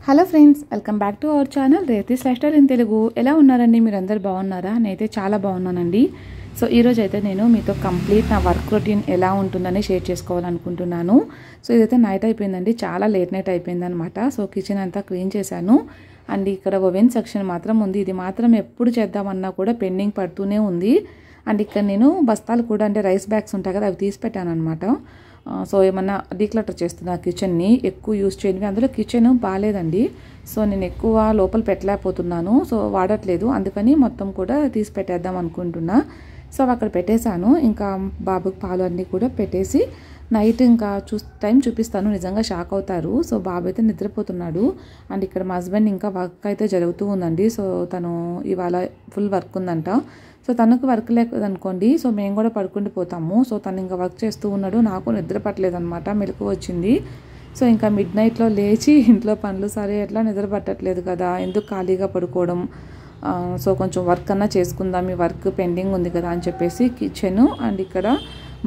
Hello friends, welcome back to our channel Revathi's life style in Telugu. ఎలా ఉన్నారండి? మీరు అందరు బాగున్నారా? నేనైతే చాలా బాగున్నానండి. సో ఈరోజు అయితే నేను మీతో కంప్లీట్ నా వర్క్ రొటీన్ ఎలా ఉంటుందని షేర్ చేసుకోవాలనుకుంటున్నాను. సో ఇదైతే నైట్ అయిపోయిందండి, చాలా లేట్ నైట్ అయిపోయిందనమాట. సో కిచెన్ అంతా క్లీన్ చేశాను. అండ్ ఇక్కడ ఓవెన్ సెక్షన్ మాత్రం ఉంది. ఇది మాత్రం ఎప్పుడు చేద్దామన్నా కూడా పెండింగ్ పడుతూనే ఉంది. అండ్ ఇక్కడ నేను బస్తాలు కూడా, అంటే రైస్ బ్యాగ్స్ ఉంటాయి కదా, అవి తీసి పెట్టాను అనమాట. సో ఏమన్నా డీక్లటర్ చేస్తున్నా కిచెన్ని, ఎక్కువ యూజ్ చేయనివి. అందులో కిచెన్ బాగాలేదండి, సో నేను ఎక్కువ లోపల పెట్టలేకపోతున్నాను, సో వాడట్లేదు. అందుకని మొత్తం కూడా తీసి పెట్టేద్దాం అనుకుంటున్నా. సో అక్కడ పెట్టేశాను. ఇంకా బాబుకి పాలు అన్నీ కూడా పెట్టేసి నైట్ ఇంకా టైం చూపిస్తాను, నిజంగా షాక్ అవుతారు. సో బాబు అయితే నిద్రపోతున్నాడు. అండ్ ఇక్కడ మా హస్బెండ్ ఇంకా వర్క్ అయితే జరుగుతూ ఉందండి. సో తను ఇవాళ ఫుల్ వర్క్ ఉందంట. సో తనకు వర్క్ లేదనుకోండి, సో మేము కూడా పడుకుంటూ పోతాము. సో తను ఇంకా వర్క్ చేస్తూ ఉన్నాడు, నాకు నిద్ర పట్టలేదనమాట, మెలకు వచ్చింది. సో ఇంకా మిడ్ నైట్లో లేచి ఇంట్లో పనులు, సరే ఎట్లా నిద్ర పట్టట్లేదు కదా, ఎందుకు ఖాళీగా పడుకోవడం, సో కొంచెం వర్క్ అన్నా చేసుకుందాం, ఈ వర్క్ పెండింగ్ ఉంది కదా అని చెప్పేసి కిచెన్ అండ్ ఇక్కడ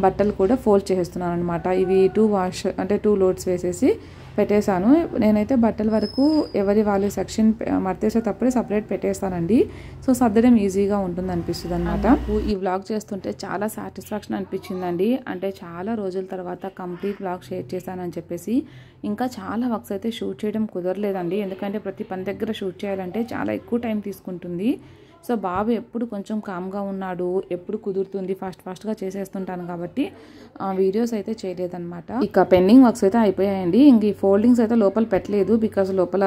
బట్టలు కూడా ఫోల్డ్ చేసేస్తున్నాను అనమాట. ఇవి 2 లోడ్స్ వేసేసి పెట్టేశాను. నేనైతే బట్టల వరకు ఎవరి వాళ్ళ సెక్షన్ మడతేసేటప్పుడే సపరేట్ పెట్టేస్తానండి. సో సర్దడం ఈజీగా ఉంటుంది అనిపిస్తుంది అనమాట. ఈ వ్లాగ్ చేస్తుంటే చాలా సాటిస్ఫాక్షన్ అనిపించిందండి. అంటే చాలా రోజుల తర్వాత కంప్లీట్ వ్లాగ్ షేర్ చేశానని చెప్పేసి. ఇంకా చాలా వర్క్స్ అయితే షూట్ చేయడం కుదరలేదండి, ఎందుకంటే ప్రతి పని దగ్గర షూట్ చేయాలంటే చాలా ఎక్కువ టైం తీసుకుంటుంది. సో బాబు ఎప్పుడు కొంచెం కామ్గా ఉన్నాడు, ఎప్పుడు కుదురుతుంది, ఫాస్ట్గా చేసేస్తుంటాను కాబట్టి వీడియోస్ అయితే చేయలేదన్నమాట. ఇక పెండింగ్ వర్క్స్ అయితే అయిపోయాయండి. ఇంక ఈ ఫోల్డింగ్స్ అయితే లోపల పెట్టలేదు, బికాజ్ లోపల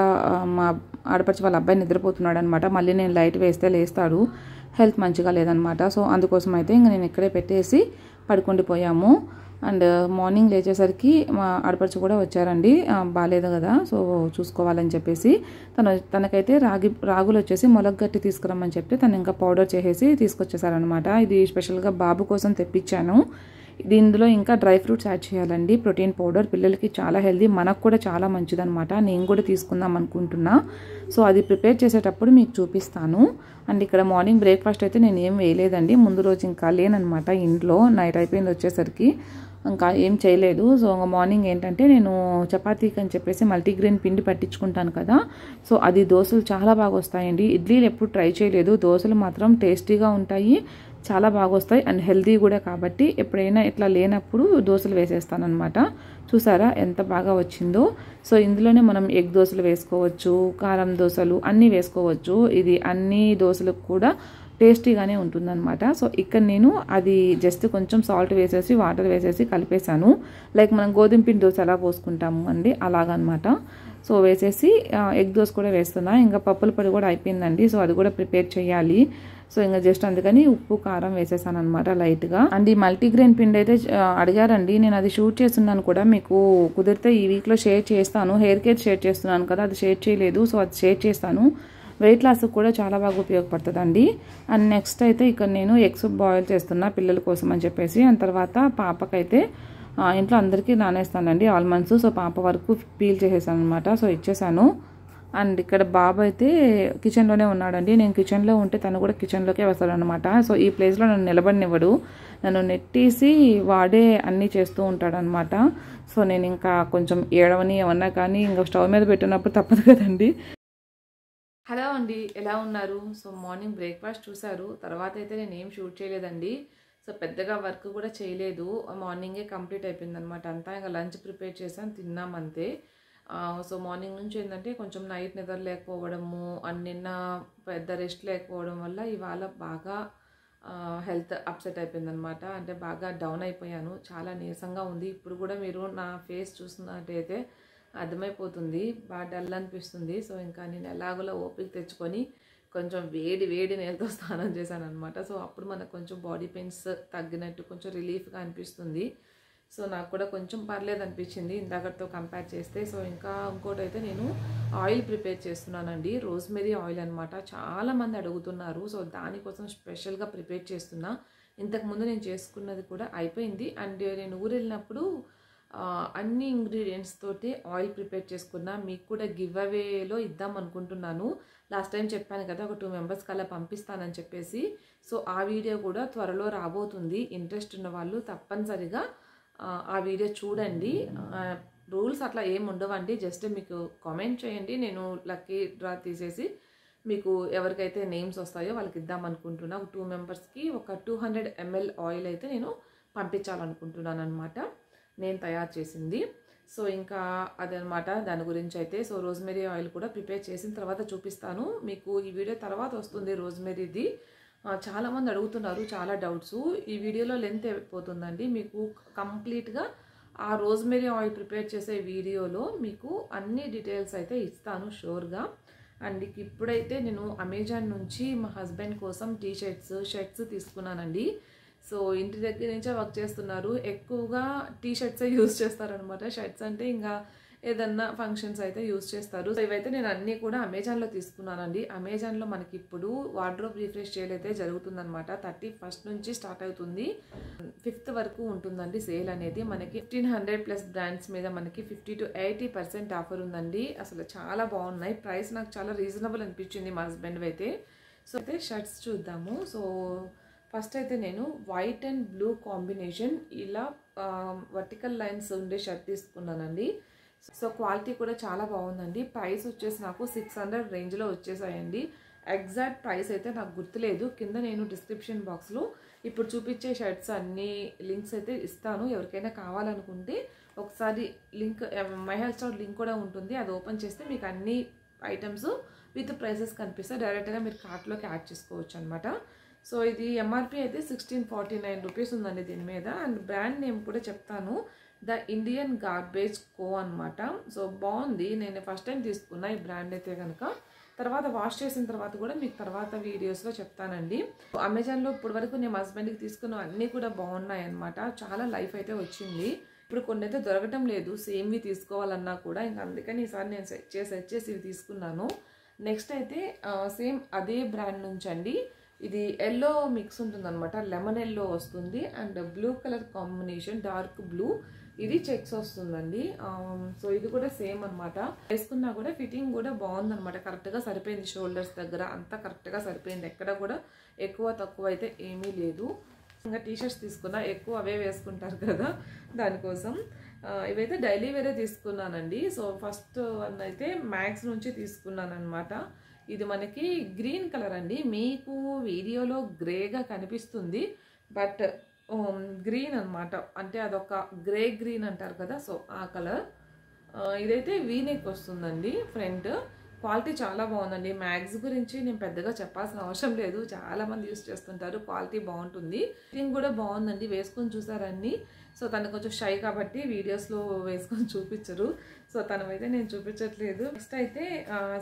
మా ఆడపడిచి వాళ్ళ అబ్బాయి నిద్రపోతున్నాడు అనమాట. మళ్ళీ నేను లైట్ వేస్తే లేస్తాడు, హెల్త్ మంచిగా లేదనమాట. సో అందుకోసం అయితే ఇంక నేను ఇక్కడే పెట్టేసి పడుకుండిపోయాము. అండ్ మార్నింగ్ లేచేసరికి మా ఆడపడుచు కూడా వచ్చారండి, బాగాలేదు కదా, సో చూసుకోవాలని చెప్పేసి. తనకైతే రాగులు వచ్చేసి మొలగట్టి తీసుకురమ్మని చెప్తే తను ఇంకా పౌడర్ చేసేసి తీసుకొచ్చేసారనమాట. ఇది స్పెషల్గా బాబు కోసం తెప్పించాను. ఇందులో ఇంకా డ్రై ఫ్రూట్స్ యాడ్ చేయాలండి. ప్రోటీన్ పౌడర్ పిల్లలకి చాలా హెల్దీ, మనకు కూడా చాలా మంచిదనమాట. నేను కూడా తీసుకుందాం అనుకుంటున్నా. సో అది ప్రిపేర్ చేసేటప్పుడు మీకు చూపిస్తాను. అండ్ ఇక్కడ మార్నింగ్ బ్రేక్ఫాస్ట్ అయితే నేను ఏం వేయలేదండి, ముందు రోజు ఇంకా లేనమాట ఇంట్లో, నైట్ అయిపోయింది వచ్చేసరికి, ఇంకా ఏం చేయలేదు. సో మార్నింగ్ ఏంటంటే నేను చపాతీకి అని చెప్పేసి మల్టీగ్రెయిన్ పిండి పట్టించుకుంటాను కదా, సో అది దోశలు చాలా బాగా వస్తాయండి. ఇడ్లీలు ఎప్పుడు ట్రై చేయలేదు, దోశలు మాత్రం టేస్టీగా ఉంటాయి, చాలా బాగా వస్తాయి అండ్ హెల్దీ కూడా. కాబట్టి ఎప్పుడైనా ఇట్లా లేనప్పుడు దోశలు వేసేస్తానమాట. చూసారా ఎంత బాగా వచ్చిందో. సో ఇందులోనే మనం ఎగ్ దోశలు వేసుకోవచ్చు, కారం దోశలు అన్నీ వేసుకోవచ్చు. ఇది అన్ని దోశలకు కూడా టేస్టీగానే ఉంటుందన్నమాట. సో ఇక్కడ నేను అది జస్ట్ కొంచెం సాల్ట్ వేసేసి వాటర్ వేసేసి కలిపేశాను, లైక్ మనం గోధుమ పిండి దోశ ఎలా పోసుకుంటాము అండి, అలాగనమాట. సో వేసేసి ఎగ్ దోశ కూడా వేస్తున్నా. ఇంకా పప్పుల పొడి కూడా అయిపోయిందండి, సో అది కూడా ప్రిపేర్ చేయాలి. సో ఇంకా జస్ట్ అందుకని ఉప్పు కారం వేసేసాను అనమాట లైట్గా. అండ్ ఈ మల్టీగ్రెయిన్ పిండి అయితే అడిగారండి, నేను అది షూట్ చేస్తున్నాను కూడా, మీకు కుదిరితే ఈ వీక్లో షేర్ చేస్తాను. హెయిర్ కేర్ షేర్ చేస్తున్నాను కదా, అది షేర్ చేయలేదు, సో అది షేర్ చేస్తాను. వెయిట్ లాస్కి కూడా చాలా బాగా ఉపయోగపడుతుందండి. అండ్ నెక్స్ట్ అయితే ఇక్కడ నేను ఎగ్స్ బాయిల్ చేస్తున్నా పిల్లల కోసం అని చెప్పేసి. అండ్ తర్వాత పాపకైతే ఇంట్లో అందరికీ నానేస్తానండి ఆల్మండ్స్. సో పాప వరకు పీల్ చేసేసాను అనమాట, సో ఇచ్చేసాను. అండ్ ఇక్కడ బాబు అయితే కిచెన్లోనే ఉన్నాడండి. నేను కిచెన్లో ఉంటే తను కూడా కిచెన్లోకే వస్తాడనమాట. సో ఈ ప్లేస్లో నన్ను నిలబడినివ్వడు, నన్ను నెట్టేసి వాడే అన్నీ చేస్తూ ఉంటాడనమాట. సో నేను ఇంకా కొంచెం ఏడవని ఏమన్నా కానీ ఇంకా స్టవ్ మీద పెట్టినప్పుడు తప్పదు కదండి. హలో అండి, ఎలా ఉన్నారు? సో మార్నింగ్ బ్రేక్ఫాస్ట్ చూసారు, తర్వాత అయితే నేను ఏం షూట్ చేయలేదండి. సో పెద్దగా వర్క్ కూడా చేయలేదు, మార్నింగే కంప్లీట్ అయిపోయింది అనమాట అంతా. ఇంకా లంచ్ ప్రిపేర్ చేసాను, తిన్నాం అంతే. సో మార్నింగ్ నుంచి ఏంటంటే కొంచెం నైట్ నిద్ర లేకపోవడము అండ్ నిన్న పెద్ద రెస్ట్ లేకపోవడం వల్ల ఇవాళ బాగా హెల్త్ అప్సెట్ అయిపోయిందనమాట. అంటే బాగా డౌన్ అయిపోయాను, చాలా నీరసంగా ఉంది. ఇప్పుడు కూడా మీరు నా ఫేస్ చూస్తున్నట్టయితే అర్థమైపోతుంది, బాగా డల్ అనిపిస్తుంది. సో ఇంకా నేను ఎలాగోలా ఓపిక తెచ్చుకొని కొంచెం వేడి నీళ్ళతో స్నానం చేశాను అనమాట. సో అప్పుడు మనకు కొంచెం బాడీ పెయిన్స్ తగ్గినట్టు కొంచెం రిలీఫ్గా అనిపిస్తుంది. సో నాకు కూడా కొంచెం పర్లేదు అనిపించింది ఇందాకతో కంపేర్ చేస్తే. సో ఇంకా ఇంకోటి అయితే నేను ఆయిల్ ప్రిపేర్ చేస్తున్నానండి, రోజ్మెరీ ఆయిల్ అనమాట. చాలామంది అడుగుతున్నారు, సో దానికోసం స్పెషల్గా ప్రిపేర్ చేస్తున్నా. ఇంతకుముందు నేను చేసుకున్నది కూడా అయిపోయింది. అండ్ నేను ఊరు వెళ్ళినప్పుడు అన్ని ఇంగ్రీడియంట్స్ తోటి ఆయిల్ ప్రిపేర్ చేసుకున్నా, మీకు కూడా గివ్ అవేలో ఇద్దాం అనుకుంటున్నాను. లాస్ట్ టైం చెప్పాను కదా, ఒక 2 మెంబర్స్కి అలా పంపిస్తానని చెప్పేసి. సో ఆ వీడియో కూడా త్వరలో రాబోతుంది. ఇంట్రెస్ట్ ఉన్న వాళ్ళు తప్పనిసరిగా ఆ వీడియో చూడండి. రూల్స్ అట్లా ఏమి ఉండవండి. జస్ట్ మీకు కామెంట్ చేయండి, నేను లక్కీ డ్రా తీసేసి మీకు ఎవరికైతే నేమ్స్ వస్తాయో వాళ్ళకి ఇద్దామనుకుంటున్నా. 2 మెంబర్స్కి ఒక 200 ml ఆయిల్ అయితే నేను పంపించాలనుకుంటున్నాను అనమాట, నేను తయారు చేసింది. సో ఇంకా అదనమాట దాని గురించి అయితే. సో రోజ్మెరీ ఆయిల్ కూడా ప్రిపేర్ చేసిన తర్వాత చూపిస్తాను మీకు. ఈ వీడియో తర్వాత వస్తుంది రోజ్మెరీది. చాలామంది అడుగుతున్నారు, చాలా డౌట్స్. ఈ వీడియోలో లెంత్ అయిపోతుందండి. మీకు కంప్లీట్గా ఆ రోజ్మెరీ ఆయిల్ ప్రిపేర్ చేసే వీడియోలో మీకు అన్ని డీటెయిల్స్ అయితే ఇస్తాను షూర్గా. అండ్ ఇప్పుడైతే నేను అమెజాన్ నుంచి మా హస్బెండ్ కోసం షర్ట్స్ తీసుకున్నానండి. సో ఇంటి దగ్గర నుంచే వర్క్ చేస్తున్నారు, ఎక్కువగా టీషర్ట్సే యూజ్ చేస్తారనమాట. షర్ట్స్ అంటే ఇంకా ఏదన్నా ఫంక్షన్స్ అయితే యూజ్ చేస్తారు. సో ఇవైతే నేను అన్నీ కూడా అమెజాన్లో తీసుకున్నానండి. అమెజాన్లో మనకి ఇప్పుడు వార్డ్రోబ్ రిఫ్రెష్ సేల్ అయితే జరుగుతుందనమాట. 31st నుంచి స్టార్ట్ అవుతుంది, 5th వరకు ఉంటుందండి సేల్ అనేది. మనకి 1500+ బ్రాండ్స్ మీద మనకి 50 to 80% ఆఫర్ ఉందండి. అసలు చాలా బాగున్నాయి. ప్రైస్ నాకు చాలా రీజనబుల్ అనిపించింది మా హస్బెండ్ అయితే. సో అయితే షర్ట్స్ చూద్దాము. సో ఫస్ట్ అయితే నేను వైట్ అండ్ బ్లూ కాంబినేషన్ ఇలా వర్టికల్ లైన్స్ ఉండే షర్ట్ తీసుకున్నానండి. సో క్వాలిటీ కూడా చాలా బాగుందండి. ప్రైస్ వచ్చేసి నాకు 600 రేంజ్లో వచ్చేసాయండి. ఎగ్జాక్ట్ ప్రైస్ అయితే నాకు గుర్తులేదు. కింద నేను డిస్క్రిప్షన్ బాక్స్లో ఇప్పుడు చూపించే షర్ట్స్ అన్ని లింక్స్ అయితే ఇస్తాను. ఎవరికైనా కావాలనుకుంటే ఒకసారి link, my hair store link కూడా ఉంటుంది, అది ఓపెన్ చేస్తే మీకు అన్ని ఐటమ్స్ విత్ ప్రైసెస్ కనిపిస్తాయి. డైరెక్ట్గా మీరు కార్ట్లోకి యాడ్ చేసుకోవచ్చు అనమాట. సో ఇది ఎంఆర్పి అయితే 1649 రూపీస్ ఉందండి దీని మీద. అండ్ బ్రాండ్ నేమ్ కూడా చెప్తాను, ద ఇండియన్ గార్బేజ్ కో అనమాట. సో బాగుంది, నేను ఫస్ట్ టైం తీసుకున్నా ఈ బ్రాండ్ అయితే కనుక. తర్వాత వాష్ చేసిన తర్వాత కూడా మీకు తర్వాత వీడియోస్లో చెప్తానండి. అమెజాన్లో ఇప్పటి వరకు నేను హస్బెండ్కి తీసుకున్న అన్నీ కూడా బాగున్నాయి అనమాట. చాలా లైఫ్ అయితే వచ్చింది. ఇప్పుడు కొన్ని అయితే దొరకటం లేదు సేమ్వి తీసుకోవాలన్నా కూడా, ఇంకా అందుకని ఈసారి నేను సెట్ చేసి ఇవి తీసుకున్నాను. నెక్స్ట్ అయితే సేమ్ అదే బ్రాండ్ నుంచి అండి, ఇది ఎల్లో మిక్స్ ఉంటుంది అనమాట, లెమన్ ఎల్లో వస్తుంది and blue colour combination, dark blue, ఇది చెక్స్ వస్తుందండి. సో ఇది కూడా సేమ్ అనమాట. వేసుకున్నా కూడా ఫిట్టింగ్ కూడా బాగుందనమాట, కరెక్ట్గా సరిపోయింది. షోల్డర్స్ దగ్గర అంతా కరెక్ట్గా సరిపోయింది, ఎక్కడ కూడా ఎక్కువ తక్కువ అయితే ఏమీ లేదు. ఇంకా టీషర్ట్స్ తీసుకున్నా, ఎక్కువ అవే వేసుకుంటారు కదా దానికోసం. ఇవైతే డైలీ వేరే తీసుకున్నానండి. సో ఫస్ట్ వన్ అయితే మ్యాక్స్ నుంచి తీసుకున్నాను అనమాట. ఇది మనకి గ్రీన్ కలర్ అండి. మీకు వీడియోలో గ్రేగా కనిపిస్తుంది, బట్ గ్రీన్ అనమాట. అంటే అదొక గ్రే గ్రీన్ అంటారు కదా, సో ఆ కలర్. ఇదైతే వీనెక్ వస్తుందండి ఫ్రంట్. క్వాలిటీ చాలా బాగుందండి. మ్యాగ్స్ గురించి నేను పెద్దగా చెప్పాల్సిన అవసరం లేదు, చాలా మంది యూస్ చేస్తుంటారు. క్వాలిటీ బాగుంటుంది, ఫిట్టింగ్ కూడా బాగుందండి. వేసుకొని చూసారన్నీ. సో తను కొంచెం షై కాబట్టి వీడియోస్లో వేసుకొని చూపించరు, సో తనమైతే నేను చూపించట్లేదు. నెక్స్ట్ అయితే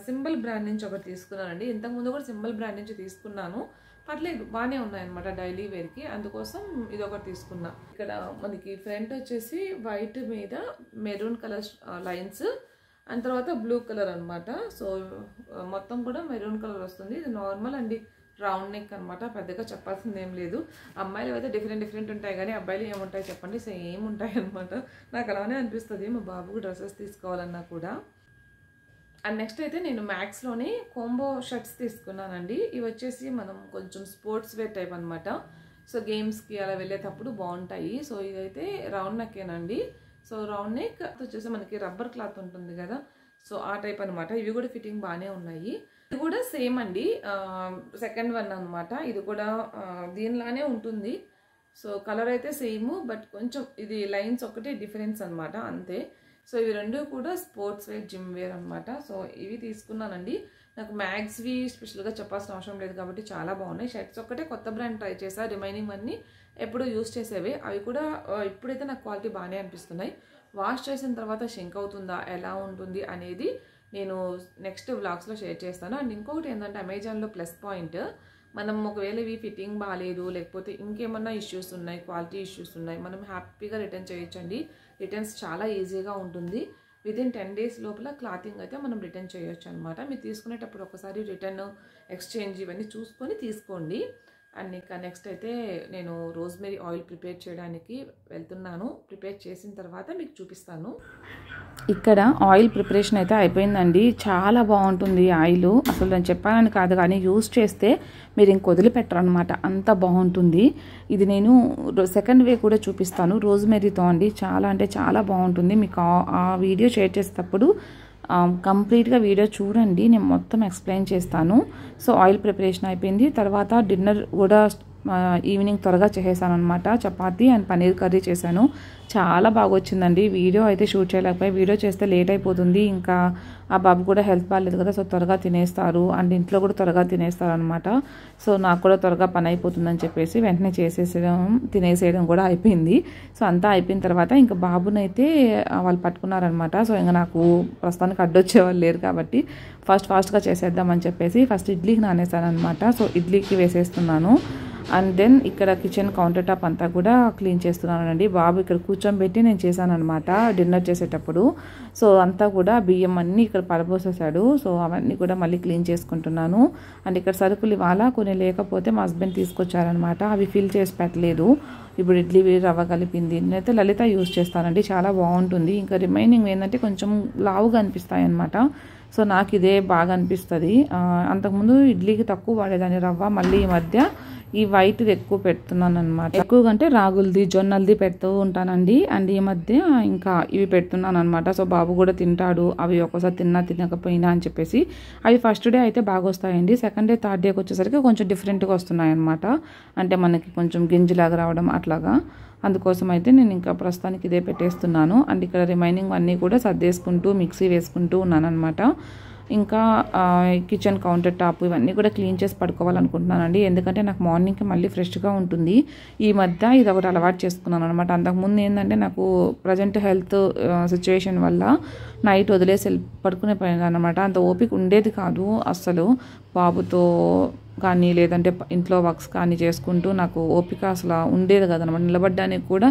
సింబల్ బ్రాండ్ నుంచి ఒకటి తీసుకున్నానండి. ఇంతకుముందు కూడా సింబల్ బ్రాండ్ నుంచి తీసుకున్నాను, పర్లేదు బాగానే ఉన్నాయన్నమాట డైలీ వేర్కి, అందుకోసం ఇది ఒకటి తీసుకున్నా. ఇక్కడ మనకి ఫ్రంట్ వచ్చేసి వైట్ మీద మెరూన్ కలర్ లైన్స్, అండ్ తర్వాత బ్లూ కలర్ అనమాట. సో మొత్తం కూడా మెరూన్ కలర్ వస్తుంది. ఇది నార్మల్ అండి, రౌండ్ నెక్ అనమాట. పెద్దగా చెప్పాల్సింది ఏం లేదు. అమ్మాయిలు అయితే డిఫరెంట్ ఉంటాయి, కానీ అబ్బాయిలు ఏముంటాయి చెప్పండి, సేమ్ ఉంటాయి అనమాట. నాకు అలానే అనిపిస్తుంది మా బాబుకు డ్రెస్సెస్ తీసుకోవాలన్నా కూడా. అండ్ నెక్స్ట్ అయితే నేను మ్యాక్స్లోనే కోంబో షర్ట్స్ తీసుకున్నానండి. ఇవి వచ్చేసి మనం కొంచెం స్పోర్ట్స్ వేర్ టైప్ అనమాట. సో గేమ్స్కి అలా వెళ్ళేటప్పుడు బాగుంటాయి. సో ఇదైతే రౌండ్ నెక్కేనండి. సో రౌండ్ నెక్ వచ్చేసి మనకి రబ్బర్ క్లాత్ ఉంటుంది కదా, సో ఆ టైప్ అనమాట. ఇవి కూడా ఫిట్టింగ్ బాగానే ఉన్నాయి. ఇది కూడా సేమ్ అండి, సెకండ్ వన్ అనమాట. ఇది కూడా దీనిలానే ఉంటుంది. సో కలర్ అయితే సేమ్, బట్ కొంచెం ఇది లైన్స్ ఒకటి డిఫరెన్స్ అనమాట, అంతే. సో ఇవి రెండు కూడా స్పోర్ట్స్ వేర్, జిమ్ వేర్ అనమాట. సో ఇవి తీసుకున్నానండి. నాకు మ్యాగ్స్వి స్పెషల్గా చెప్పాల్సిన అవసరం లేదు కాబట్టి చాలా బాగున్నాయి. షర్ట్స్ ఒక్కటే కొత్త బ్రాండ్ ట్రై చేసా, రిమైనింగ్ అన్నీ ఎప్పుడు యూస్ చేసేవి. అవి కూడా ఇప్పుడైతే నాకు క్వాలిటీ బాగానే అనిపిస్తున్నాయి. వాష్ చేసిన తర్వాత షింక్ అవుతుందా, ఎలా ఉంటుంది అనేది నేను నెక్స్ట్ వ్లాగ్స్లో షేర్ చేస్తాను. అండ్ ఇంకొకటి ఏంటంటే అమెజాన్లో ప్లస్ పాయింట్, మనం ఒకవేళ ఇవి ఫిట్టింగ్ బాగాలేదు, లేకపోతే ఇంకేమన్నా ఇష్యూస్ ఉన్నాయి, క్వాలిటీ ఇష్యూస్ ఉన్నాయి, మనం హ్యాపీగా రిటర్న్ చేయొచ్చండి. రిటర్న్స్ చాలా ఈజీగా ఉంటుంది. వితిన్ 10 days లోపల క్లాతింగ్ అయితే మనం రిటర్న్ చేయొచ్చు అనమాట. మీరు తీసుకునేటప్పుడు ఒకసారి రిటర్న్, ఎక్స్చేంజ్ ఇవన్నీ చూసుకొని తీసుకోండి. అండ్ ఇంకా నెక్స్ట్ అయితే నేను రోజ్మెరీ ఆయిల్ ప్రిపేర్ చేయడానికి వెళ్తున్నాను. ప్రిపేర్ చేసిన తర్వాత మీకు చూపిస్తాను. ఇక్కడ ఆయిల్ ప్రిపరేషన్ అయితే అయిపోయిందండి. చాలా బాగుంటుంది ఆయిల్. అసలు నేను చెప్పానని కాదు కానీ యూజ్ చేస్తే మీరు ఇంక వదిలిపెట్టరు అనమాట, అంత బాగుంటుంది. ఇది నేను సెకండ్ వే కూడా చూపిస్తాను రోజ్మెరీతో అండి. చాలా అంటే చాలా బాగుంటుంది. మీకు ఆ వీడియో షేర్ చేసేటప్పుడు కంప్లీట్గా వీడియో చూడండి, నేను మొత్తం ఎక్స్ప్లెయిన్ చేస్తాను. సో ఆయిల్ ప్రిపరేషన్ అయిపోయింది. తర్వాత డిన్నర్ కూడా ఈవినింగ్ త్వరగా చేసేసాను అనమాట. చపాతీ అండ్ పన్నీర్ కర్రీ చేశాను. చాలా బాగా వచ్చిందండి. వీడియో అయితే షూట్ చేయలేకపోయి, వీడియో చేస్తే లేట్ అయిపోతుంది. ఇంకా ఆ బాబు కూడా హెల్త్ బాగాలేదు కదా, సో త్వరగా తినేస్తారు అండ్ ఇంట్లో కూడా త్వరగా తినేస్తారు అనమాట. సో నాకు కూడా త్వరగా పని అయిపోతుందని చెప్పేసి వెంటనే తినేసేయడం కూడా అయిపోయింది. సో అంతా అయిపోయిన తర్వాత ఇంకా బాబునైతే వాళ్ళు పట్టుకున్నారనమాట. సో ఇంకా నాకు ప్రస్తుతానికి అడ్డొచ్చే వాళ్ళు లేరు కాబట్టి ఫాస్ట్గా చేసేద్దామని చెప్పేసి ఫస్ట్ ఇడ్లీకి నానేసాను అనమాట. సో ఇడ్లీకి వేసేస్తున్నాను. అండ్ దెన్ ఇక్కడ కిచెన్ కౌంటర్ టాప్ అంతా కూడా క్లీన్ చేస్తున్నానండి. బాబు ఇక్కడ కూర్చోబెట్టి నేను చేశాను అనమాట డిన్నర్ చేసేటప్పుడు. సో అంతా కూడా బియ్యం అన్నీ ఇక్కడ పడబోసేసాడు. సో అవన్నీ కూడా మళ్ళీ క్లీన్ చేసుకుంటున్నాను. అండ్ ఇక్కడ సరుకులు ఇవాళ కొన్ని లేకపోతే మా హస్బెండ్ తీసుకొచ్చారనమాట. అవి ఫిల్ చేసి పెట్టలేదు. ఇప్పుడు ఇడ్లీ రవ్వ కలిపింది. నేనైతే లలిత యూజ్ చేస్తానండి, చాలా బాగుంటుంది. ఇంకా రిమైనింగ్ ఏంటంటే కొంచెం లావుగా అనిపిస్తాయి అనమాట. సో నాకు ఇదే బాగా అనిపిస్తుంది. అంతకుముందు ఇడ్లీకి తక్కువ వాడేదాన్ని రవ్వ, మళ్ళీ ఈ మధ్య ఈ వైట్ది ఎక్కువ పెడుతున్నాను అనమాట. ఎక్కువగా అంటే రాగులది జొన్నలది పెడుతూ ఉంటానండి. అండ్ ఈ మధ్య ఇంకా ఇవి పెడుతున్నాను అనమాట. సో బాబు కూడా తింటాడు. అవి ఒక్కోసారి తినకపోయినా అని చెప్పేసి అవి ఫస్ట్ డే అయితే బాగా వస్తాయండి. సెకండ్ డే థర్డ్ డేకి వచ్చేసరికి కొంచెం డిఫరెంట్గా వస్తున్నాయి అనమాట. అంటే మనకి కొంచెం గింజలాగా రావడం అట్లాగా. అందుకోసం అయితే నేను ఇంకా ప్రస్తుతానికి ఇదే పెట్టేస్తున్నాను. అండ్ ఇక్కడ రిమైనింగ్ అన్నీ కూడా సర్దేసుకుంటూ మిక్సీ వేసుకుంటూ ఉన్నాను అనమాట. ఇంకా కిచెన్ కౌంటర్ టాప్ ఇవన్నీ కూడా క్లీన్ చేసి పడుకోవాలనుకుంటున్నానండి. ఎందుకంటే నాకు మార్నింగ్కి మళ్ళీ ఫ్రెష్గా ఉంటుంది. ఈ మధ్య ఇది ఒకటి అలవాటు చేసుకున్నాను అనమాట. అంతకుముందు ఏంటంటే నాకు ప్రజెంట్ హెల్త్ సిచ్యువేషన్ వల్ల నైట్ వదిలేసి పడుకునే పోయాను అనమాట. అంత ఓపిక ఉండేది కాదు అస్సలు. బాబుతో కానీ లేదంటే ఇంట్లో వర్క్స్ కానీ చేసుకుంటూ నాకు ఓపిక అసలు ఉండేది కదనమాట. నిలబడడానికి కూడా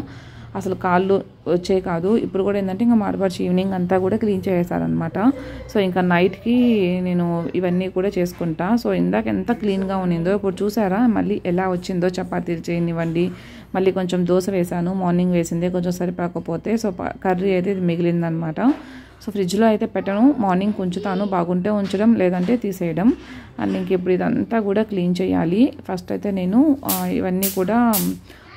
అసలు కాళ్ళు వచ్చేవి కాదు. ఇప్పుడు కూడా ఏంటంటే ఇంకా మాడపరిచి ఈవినింగ్ అంతా కూడా క్లీన్ చేసేసారనమాట. సో ఇంకా నైట్కి నేను ఇవన్నీ కూడా చేసుకుంటా. సో ఇందాక ఎంత క్లీన్గా ఉన్నిందో ఇప్పుడు చూసారా మళ్ళీ ఎలా వచ్చిందో. చపాతీలు చేయనివ్వండి, మళ్ళీ కొంచెం దోశ వేసాను, మార్నింగ్ వేసిందే కొంచెం సరిపోకపోతే. సో కర్రీ అయితే మిగిలిందనమాట. సో ఫ్రిడ్జ్లో అయితే పెట్టను, మార్నింగ్ ఉంచుతాను. బాగుంటే ఉంచడం, లేదంటే తీసేయడం. అండ్ ఇంక ఇప్పుడు ఇదంతా కూడా క్లీన్ చేయాలి. ఫస్ట్ అయితే నేను ఇవన్నీ కూడా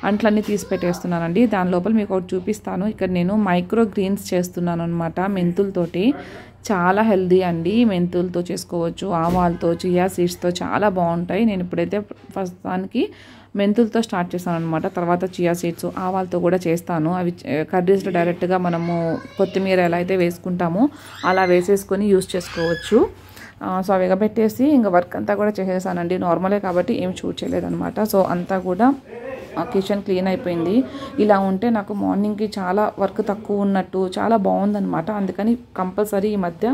అంట్లన్నీ తీసి పెట్టేస్తున్నానండి. దాని లోపల మీకు ఒకటి చూపిస్తాను. ఇక్కడ నేను మైక్రో గ్రీన్స్ చేస్తున్నాను అనమాట మెంతులతోటి. చాలా హెల్దీ అండి, మెంతులతో చేసుకోవచ్చు, ఆవాలతో, చియా సీడ్స్తో చాలా బాగుంటాయి. నేను ఇప్పుడైతే ప్రస్తుతానికి మెంతులతో స్టార్ట్ చేస్తాను అనమాట. తర్వాత చియా సీడ్స్ ఆవాలతో కూడా చేస్తాను. అవి కర్రీస్లో డైరెక్ట్గా మనము కొత్తిమీర ఎలా అయితే వేసుకుంటామో అలా వేసేసుకొని యూస్ చేసుకోవచ్చు. సో అవి ఎగబెట్టేసి ఇంకా వర్క్ అంతా కూడా చేసేసానండి. నార్మలే కాబట్టి ఏం షూట్ చేయలేదనమాట. సో అంతా కూడా కిచెన్ క్లీన్ అయిపోయింది. ఇలా ఉంటే నాకు మార్నింగ్కి చాలా వర్క్ తక్కువ ఉన్నట్టు చాలా బాగుందనమాట. అందుకని కంపల్సరీ ఈ మధ్య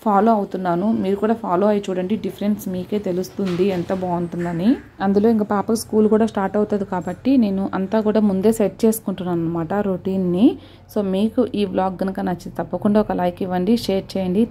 ఫాలో అవుతున్నాను. మీరు కూడా ఫాలో అయ్యి చూడండి, డిఫరెన్స్ మీకే తెలుస్తుంది ఎంత బాగుంటుందని. అందులో ఇంకా పాపకు స్కూల్ కూడా స్టార్ట్ అవుతుంది కాబట్టి నేను అంతా కూడా ముందే సెట్ చేసుకుంటున్నాను అనమాట రొటీన్ని. సో మీకు ఈ వ్లాగ్ కనుక నచ్చితే తప్పకుండా ఒక లైక్ ఇవ్వండి, షేర్ చేయండి.